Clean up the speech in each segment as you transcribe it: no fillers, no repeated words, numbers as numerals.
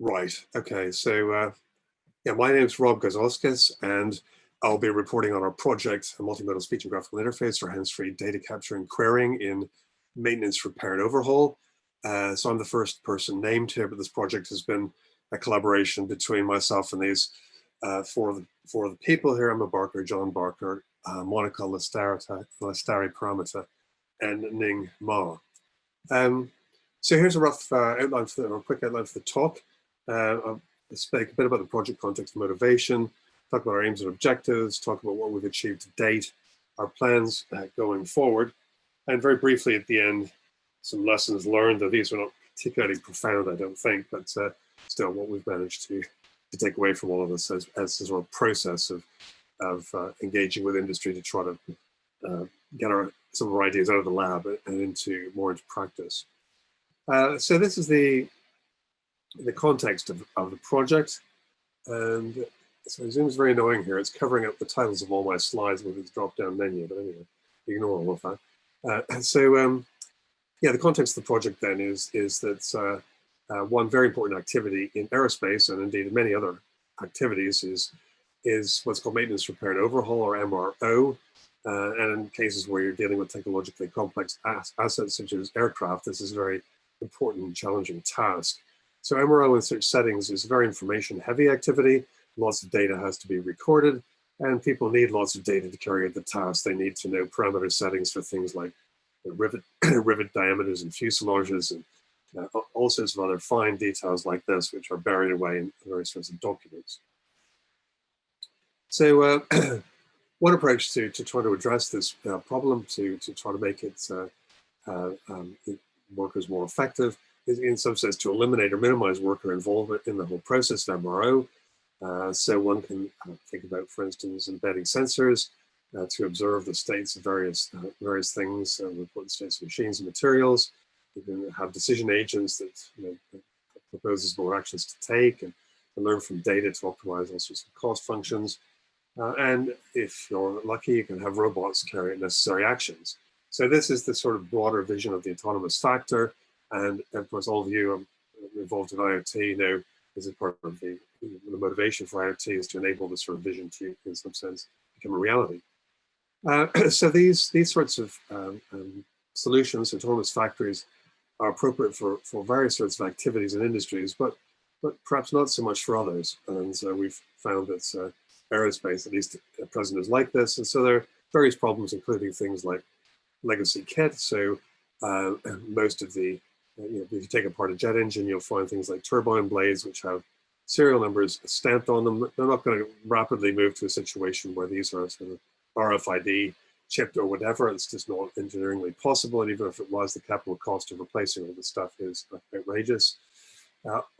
Right. Okay. Yeah, my name is Rob Gozowskis, and I'll be reporting on our project, a multimodal speech and graphical interface for hands-free data capture and querying in maintenance, repair, and overhaul. So I'm the first person named here, but this project has been a collaboration between myself and these four of the people here: Emma Barker, John Barker, Monica Lestari Paramita, and Ning Ma. Um, so here's a rough outline or a quick outline for the talk. I'll speak a bit about the project context and motivation, talk about our aims and objectives, talk about what we've achieved to date, our plans going forward, and very briefly at the end, some lessons learned. Though these are not particularly profound, I don't think, but still what we've managed to take away from all of this as a sort of process of engaging with industry to try to get some of our ideas out of the lab and more into practice. So this is the context of the project, and so Zoom's very annoying here. It's covering up the titles of all my slides with its drop-down menu, but anyway, ignore all of that. Yeah, the context of the project then is that one very important activity in aerospace, and indeed in many other activities, is what's called maintenance, repair, and overhaul, or MRO. And in cases where you're dealing with technologically complex assets such as aircraft, this is a very important and challenging task. So MRO in such settings is a very information-heavy activity. Lots of data has to be recorded, and people need lots of data to carry out the task. They need to know parameter settings for things like rivet diameters and fuselages, and all sorts of other fine details like this, which are buried away in various sorts of documents. So one approach to try to address this problem, to try to make it workers more effective, is in some sense to eliminate or minimize worker involvement in the whole process of MRO. So one can think about, for instance, embedding sensors to observe the states of various things, report the states of machines and materials. You can have decision agents that proposes more actions to take and learn from data to optimize all sorts of cost functions. And if you're lucky, you can have robots carry out necessary actions. So this is the sort of broader vision of the autonomous factor. And of course, all of you involved in IoT know this is part of the motivation for IoT is to enable this sort of vision to, in some sense, become a reality. So these sorts of solutions, autonomous factories, are appropriate for various sorts of activities and industries, but perhaps not so much for others. And so we've found that aerospace, at least at present, is like this. And so there are various problems, including things like legacy kit. So most of the, if you take apart a jet engine, you'll find things like turbine blades, which have serial numbers stamped on them. They're not going to rapidly move to a situation where these are sort of RFID chipped or whatever. It's just not engineeringly possible. And even if it was, the capital cost of replacing all this stuff is outrageous.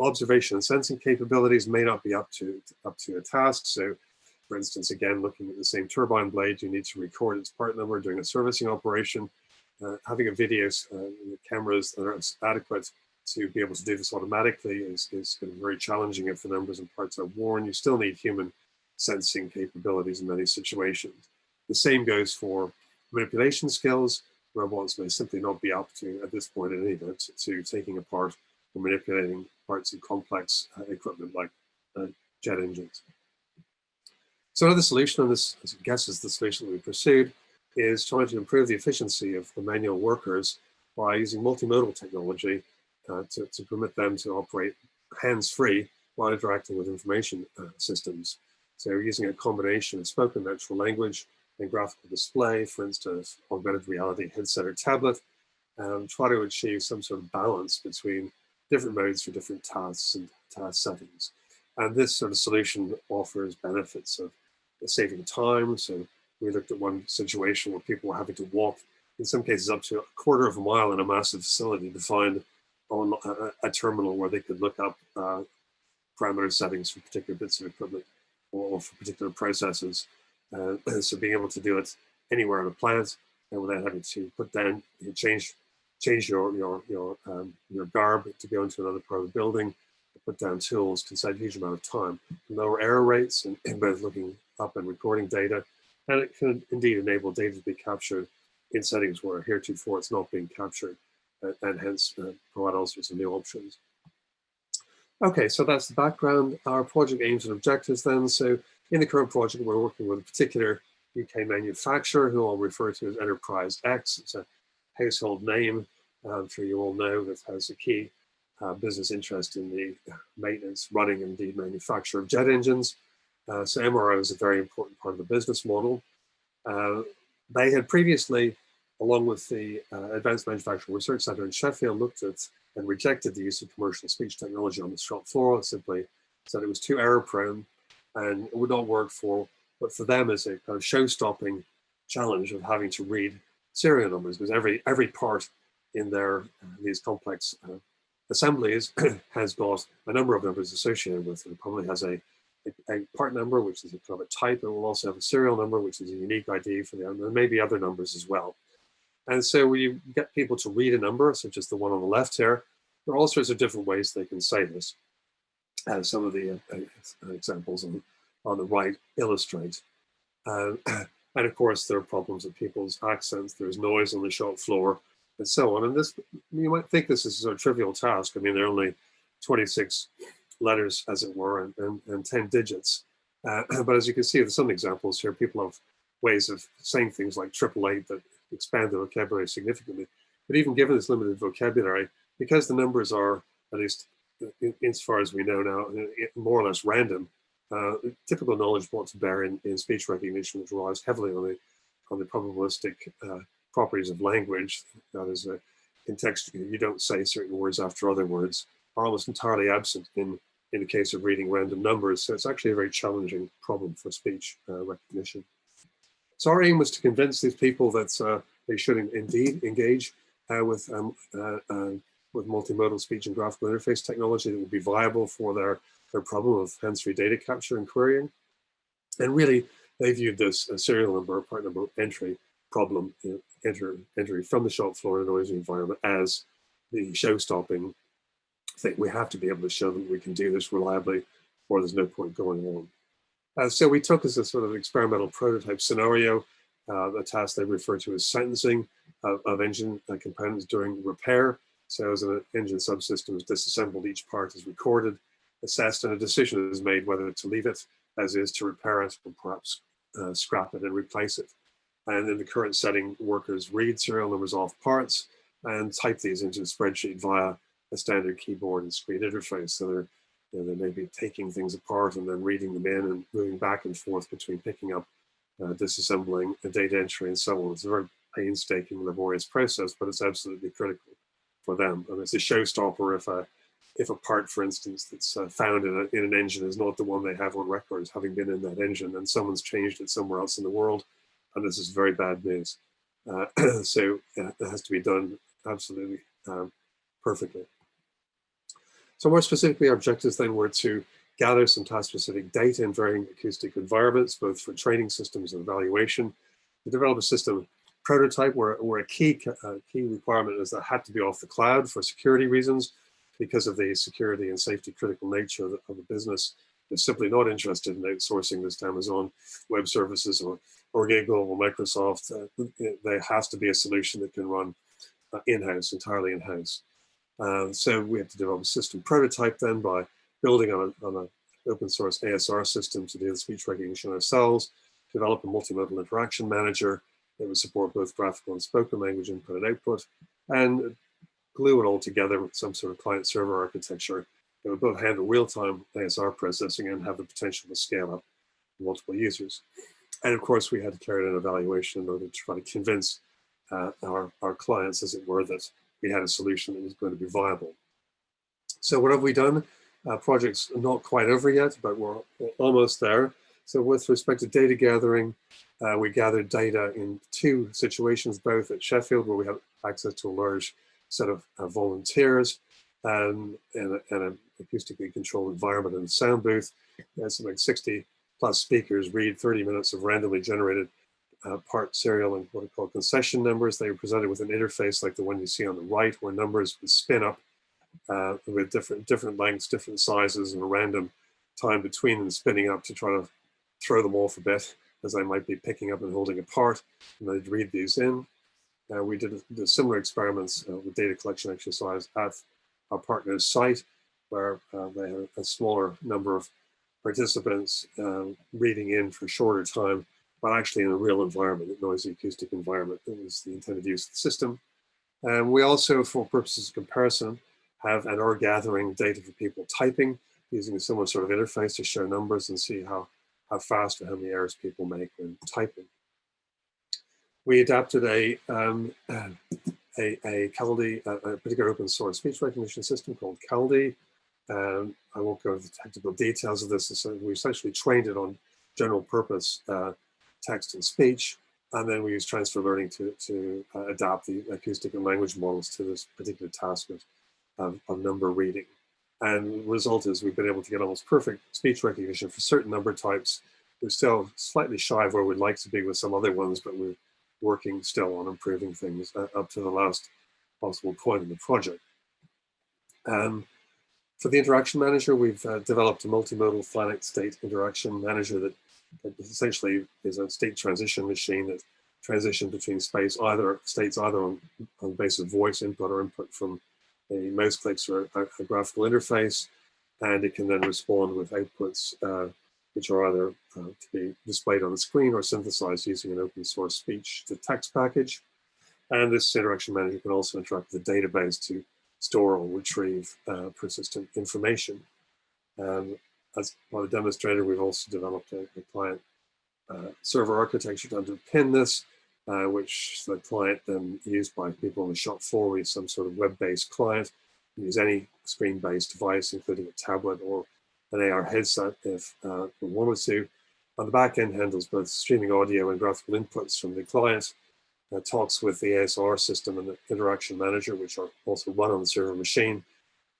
Observation and sensing capabilities may not be up to a task. So, for instance, again, looking at the same turbine blade, you need to record its part number during a servicing operation. Having a video cameras that are adequate to be able to do this automatically is going to be very challenging if the numbers and parts are worn. You still need human sensing capabilities in many situations. The same goes for manipulation skills. Robots may simply not be up to, at this point in any event, to taking apart or manipulating parts of complex equipment like jet engines. So another solution, and this, I guess, is the solution that we pursued, is trying to improve the efficiency of the manual workers by using multimodal technology to permit them to operate hands-free while interacting with information systems. So using a combination of spoken natural language and graphical display, for instance, augmented reality headset or tablet, try to achieve some sort of balance between different modes for different tasks and task settings. And this sort of solution offers benefits of saving time. So we looked at one situation where people were having to walk, in some cases, up to a quarter of a mile in a massive facility to find on a terminal where they could look up parameter settings for particular bits of equipment or for particular processes. So being able to do it anywhere in a plant and without having to put down, change your garb to go into another part of the building, put down tools can save a huge amount of time, lower error rates in both looking up and recording data, and it can indeed enable data to be captured in settings where heretofore it's not being captured, and hence provide all sorts of new options. Okay, so that's the background. Our project aims and objectives then. So in the current project, we're working with a particular UK manufacturer who I'll refer to as Enterprise X. It's a household name. I'm sure you all know that has a key business interest in the maintenance, running, and indeed manufacture of jet engines. So MRO is a very important part of the business model. Uh, they had previously, along with the Advanced Manufacturing Research Centre in Sheffield, looked at and rejected the use of commercial speech technology on the shop floor. It simply said it was too error prone and it would not work for what for them is a kind of show-stopping challenge of having to read serial numbers, because every part in their these complex assemblies has got a number of numbers associated with it. It probably has a part number, which is a kind of a type. It will also have a serial number, which is a unique ID for them, and maybe other numbers as well. And so when you get people to read a number, such as the one on the left here, there are all sorts of different ways they can say this, as some of the examples on the right illustrate. And of course, there are problems with people's accents. There's noise on the shop floor, and so on. And this, you might think this is a trivial task. I mean, there are only 26 letters, as it were, and 10 digits. But as you can see, there's some examples here. People have ways of saying things like 888 that expand the vocabulary significantly. But even given this limited vocabulary, because the numbers are, at least as far as we know now, more or less random, typical knowledge brought to bear in speech recognition, which relies heavily on the probabilistic properties of language. That is, in text, you don't say certain words after other words, are almost entirely absent in the case of reading random numbers. So it's actually a very challenging problem for speech recognition. So our aim was to convince these people that they should indeed engage with multimodal speech and graphical interface technology that would be viable for their problem of hands-free data capture and querying. And really, they viewed this serial number, part number entry problem, entry from the shop floor in a noisy environment as the show-stopping thing. We have to be able to show them we can do this reliably, or there's no point going on. So we took as a sort of experimental prototype scenario the task they refer to as sentencing of engine components during repair. So as an engine subsystem is disassembled, each part is recorded, assessed, and a decision is made whether to leave it as is, to repair it, or perhaps scrap it and replace it. And in the current setting, workers read serial numbers off parts and type these into a spreadsheet via a standard keyboard and screen interface. So they may be taking things apart and then reading them in and moving back and forth between picking up, disassembling, data entry, and so on. It's a very painstaking, laborious process, but it's absolutely critical for them. And it's a showstopper if a part, for instance, that's found in an engine is not the one they have on record as having been in that engine, and someone's changed it somewhere else in the world, and this is very bad news. So it has to be done absolutely perfectly. So more specifically, our objectives then were to gather some task-specific data in varying acoustic environments, both for training systems and evaluation. To develop a system prototype where a key requirement is that it had to be off the cloud for security reasons, because of the security and safety critical nature of the business. They're simply not interested in outsourcing this to Amazon Web Services or Google or Microsoft. There has to be a solution that can run in-house, entirely in-house. So we have to develop a system prototype then by building on an open source ASR system to do the speech recognition ourselves, develop a multimodal interaction manager that would support both graphical and spoken language input and output, and glue it all together with some sort of client-server architecture that would both handle real-time ASR processing and have the potential to scale up multiple users. And of course, we had to carry out an evaluation in order to try to convince our clients, as it were, that we had a solution that was going to be viable. So what have we done? Project's not quite over yet, but we're almost there. So with respect to data gathering, we gathered data in two situations, both at Sheffield, where we have access to a large set of volunteers and an acoustically controlled environment in the sound booth. There's like 60 plus speakers read 30 minutes of randomly generated part serial and what are called concession numbers. They were presented with an interface like the one you see on the right, where numbers would spin up with different lengths, different sizes, and a random time between them spinning up to try to throw them off a bit, as I might be picking up and holding apart, and they'd read these in. We did similar experiments with data collection exercise at our partner's site, where they had a smaller number of participants reading in for a shorter time, but actually in a real environment, a noisy acoustic environment. That was the intended use of the system. We also, for purposes of comparison, have and are gathering data for people typing using a similar sort of interface to show numbers and see how fast or how many errors people make when typing. We adapted a Caldi, a particular open source speech recognition system called Caldi. I won't go into the technical details of this. So we essentially trained it on general purpose text and speech, and then we use transfer learning to adapt the acoustic and language models to this particular task of number reading. And the result is we've been able to get almost perfect speech recognition for certain number types. We're still slightly shy of where we'd like to be with some other ones, but we're working still on improving things up to the last possible point in the project. For the interaction manager, we've developed a multimodal finite state interaction manager that essentially is a state transition machine that transitions between states either on the basis of voice input or input from a mouse clicks or a graphical interface, and it can then respond with outputs which are either to be displayed on the screen or synthesized using an open source speech to text package. And this interaction manager can also interact with the database to store or retrieve persistent information. As part of the demonstrator, we've also developed a client server architecture to underpin this, which the client then used by people on the shop floor is some sort of web-based client. You use any screen-based device, including a tablet or an AR headset if we wanted to. On the back end handles both streaming audio and graphical inputs from the client, talks with the ASR system and the interaction manager, which are also run on the server machine.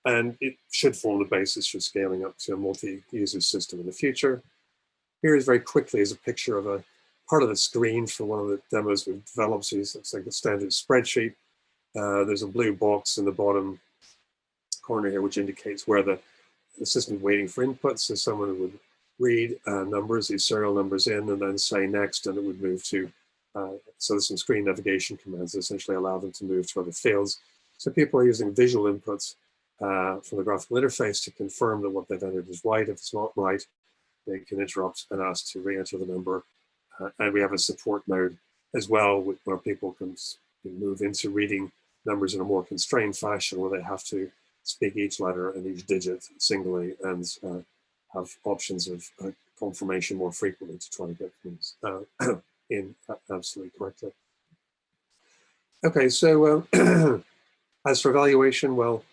And it should form the basis for scaling up to a multi-user system in the future. Here is very quickly is a picture of a part of the screen for one of the demos we've developed. So it's like a standard spreadsheet. There's a blue box in the bottom corner here, which indicates where the system is waiting for inputs. So someone would read numbers, these serial numbers in, and then say next, and it would move to, so there's some screen navigation commands that essentially allow them to move to other fields. So people are using visual inputs from the graphical interface to confirm that what they've entered is right. If it's not right, they can interrupt and ask to re-enter the number. And we have a support mode as well, where people can move into reading numbers in a more constrained fashion, where they have to speak each letter and each digit singly and have options of confirmation more frequently to try to get things in absolutely correctly. Okay, so as for evaluation, well,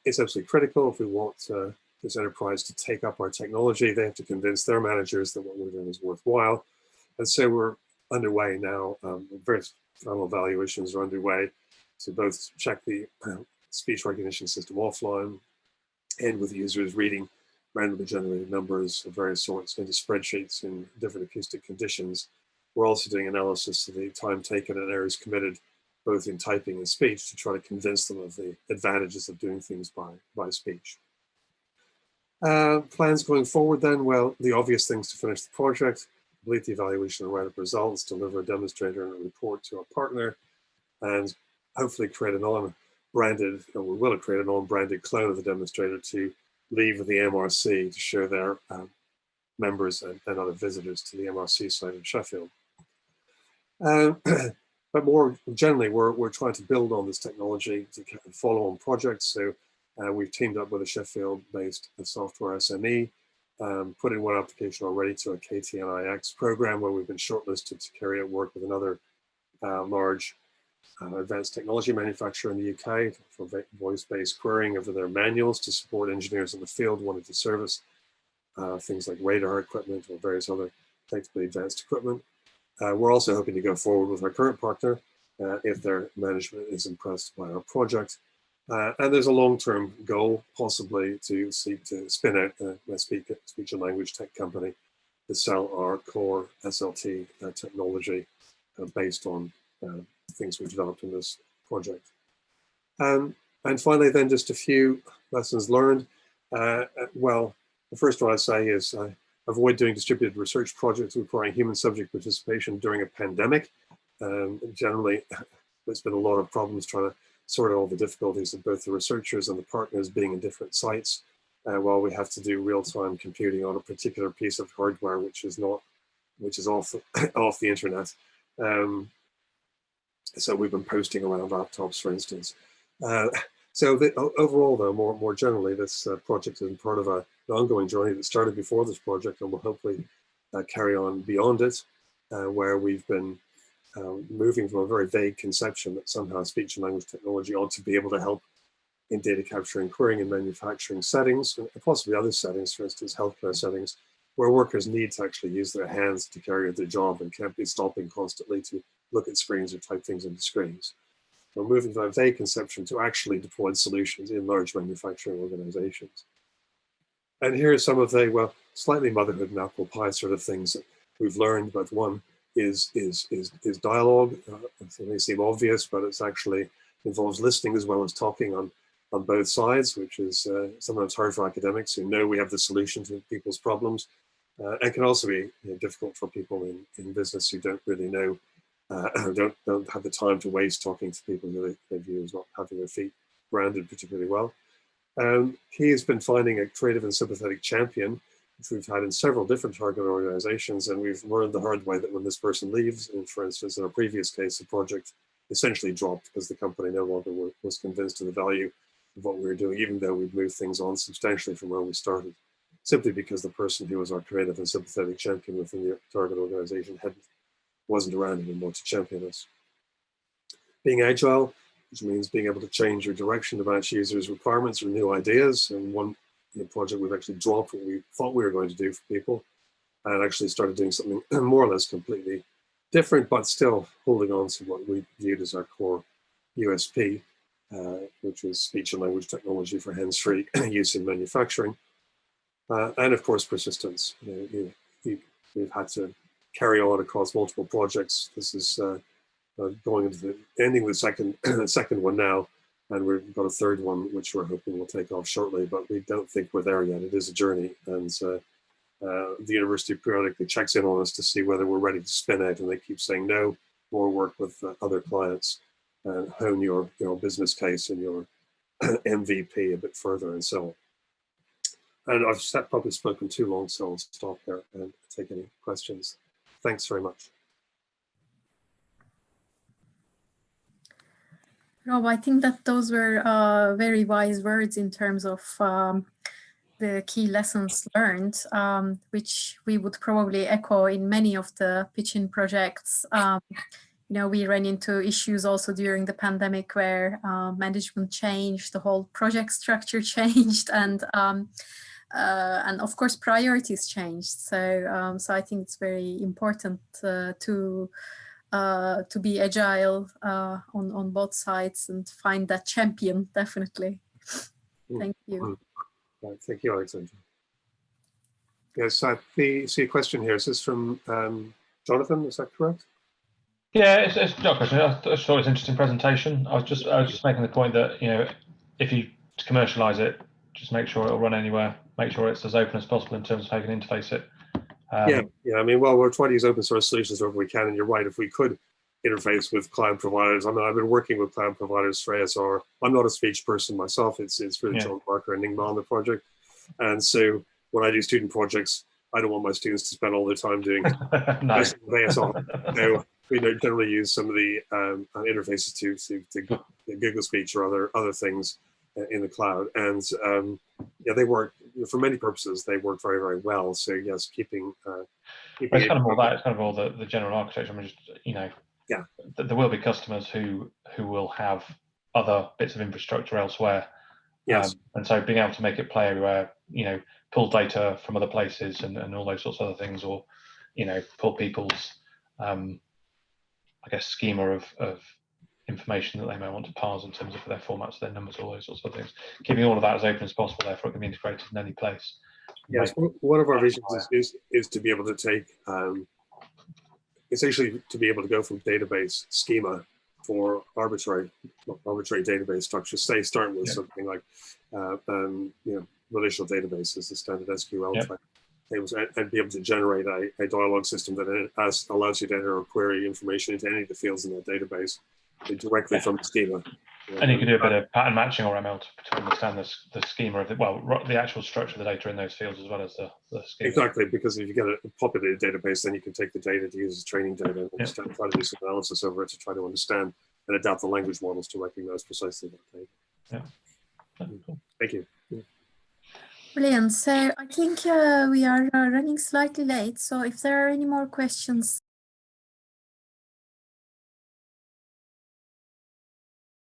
it's absolutely critical if we want this enterprise to take up our technology. They have to convince their managers that what we're doing is worthwhile. And so we're underway now. Various final evaluations are underway to both check the speech recognition system offline and with users reading randomly generated numbers of various sorts into spreadsheets in different acoustic conditions. We're also doing analysis of the time taken and errors committed, both in typing and speech, to try to convince them of the advantages of doing things by speech. Plans going forward then, well, the obvious things to finish the project: complete the evaluation and write up results, deliver a demonstrator and a report to our partner, and hopefully create a non-branded, or we will create a non-branded clone of the demonstrator to leave with the MRC to show their members and other visitors to the MRC site in Sheffield. But more generally, we're trying to build on this technology to follow on projects. So we've teamed up with a Sheffield-based software SME, put in one application already to a KTNIX program where we've been shortlisted to carry out work with another large advanced technology manufacturer in the UK for voice-based querying of their manuals to support engineers in the field wanting to service things like radar equipment or various other technically advanced equipment. We're also hoping to go forward with our current partner if their management is impressed by our project. And there's a long-term goal, possibly, to seek to spin out a speech and language tech company to sell our core SLT technology based on things we've developed in this project. And finally, then, just a few lessons learned. Well, the first one I'd say is avoid doing distributed research projects requiring human subject participation during a pandemic. Generally, there's been a lot of problems trying to sort out all the difficulties of both the researchers and the partners being in different sites, while we have to do real-time computing on a particular piece of hardware which is off off the internet. So we've been posting around laptops, for instance. Overall, though, more generally, this project is part of an ongoing journey that started before this project and will hopefully carry on beyond it, where we've been moving from a very vague conception that somehow speech and language technology ought to be able to help in data capture and querying in manufacturing settings, and possibly other settings, for instance, healthcare settings, where workers need to actually use their hands to carry out their job and can't be stopping constantly to look at screens or type things into screens. We're moving from a vague conception to actually deployed solutions in large manufacturing organizations. And here are some of the, well, slightly motherhood and apple pie sort of things that we've learned, but one is dialogue. It may seem obvious, but it's actually involves listening as well as talking on both sides, which is sometimes hard for academics who know we have the solution to people's problems, and can also be difficult for people in business who don't really know, don't have the time to waste talking to people who they view as not having their feet grounded particularly well. He has been finding a creative and sympathetic champion, which we've had in several different target organizations, and we've learned the hard way that when this person leaves, and for instance, in our previous case, the project essentially dropped because the company no longer was convinced of the value of what we were doing, even though we'd moved things on substantially from where we started, simply because the person who was our creative and sympathetic champion within the target organization wasn't around anymore to champion us. Being agile, which means being able to change your direction to match users' requirements or new ideas. And one project we've actually dropped what we thought we were going to do for people and actually started doing something more or less completely different, but still holding on to what we viewed as our core USP, which is speech and language technology for hands-free use in manufacturing. And of course, persistence. We've had to carry on across multiple projects. This is going into the ending the second one now, and we've got a third one which we're hoping will take off shortly, but we don't think we're there yet. It is a journey, and the university periodically checks in on us to see whether we're ready to spin out, and they keep saying no, more work with other clients and hone your business case and your MVP a bit further and so on. And I've probably spoken too long, so I'll stop there and take any questions. Thanks very much. Rob, I think that those were very wise words in terms of the key lessons learned, which we would probably echo in many of the pitching projects. We ran into issues also during the pandemic where management changed, the whole project structure changed, and of course priorities changed. So I think it's very important to be agile on both sides and find that champion, definitely. Thank you. Right, thank you, Alexandra. Yes, I see a question here. Is this from Jonathan? Is that correct? Yeah, it's not a question. I thought it was an interesting presentation. I was just making the point that if you commercialize it, just make sure it'll run anywhere. Make sure it's as open as possible in terms of how you can interface it. Yeah. I mean, well, we're trying to use open source solutions wherever we can, and you're right. If we could interface with cloud providers, I mean, I've been working with cloud providers for ASR. I'm not a speech person myself. It's really John Parker and Ningma on the project, and so when I do student projects, I don't want my students to spend all their time doing ASR. So we generally use some of the interfaces to Google Speech or other things in the cloud, and they work for many purposes. They work very, very well. So yes, keeping it's kind of more that. It's kind of all the general architecture. I mean, just there will be customers who will have other bits of infrastructure elsewhere. Yes, and so being able to make it play everywhere, pull data from other places and all those sorts of other things, or pull people's I guess schema of information that they may want to parse in terms of their formats, their numbers, all those sorts of things. Keeping all of that as open as possible, therefore it can be integrated in any place. Yes, one of our visions is to be able to take, essentially to be able to go from database schema for arbitrary database structures, say starting with something like relational databases, the standard SQL type tables, and be able to generate a dialogue system that allows you to enter or query information into any of the fields in that database directly from the schema. And you can do a bit of pattern matching or ML to understand the schema of the actual structure of the data in those fields as well as the schema. Exactly, because if you get a populated database, then you can take the data to use as training data and try to do some analysis over it to try to understand and adapt the language models to recognize precisely that data. Yeah. Cool. Thank you. Brilliant. So I think we are running slightly late. So if there are any more questions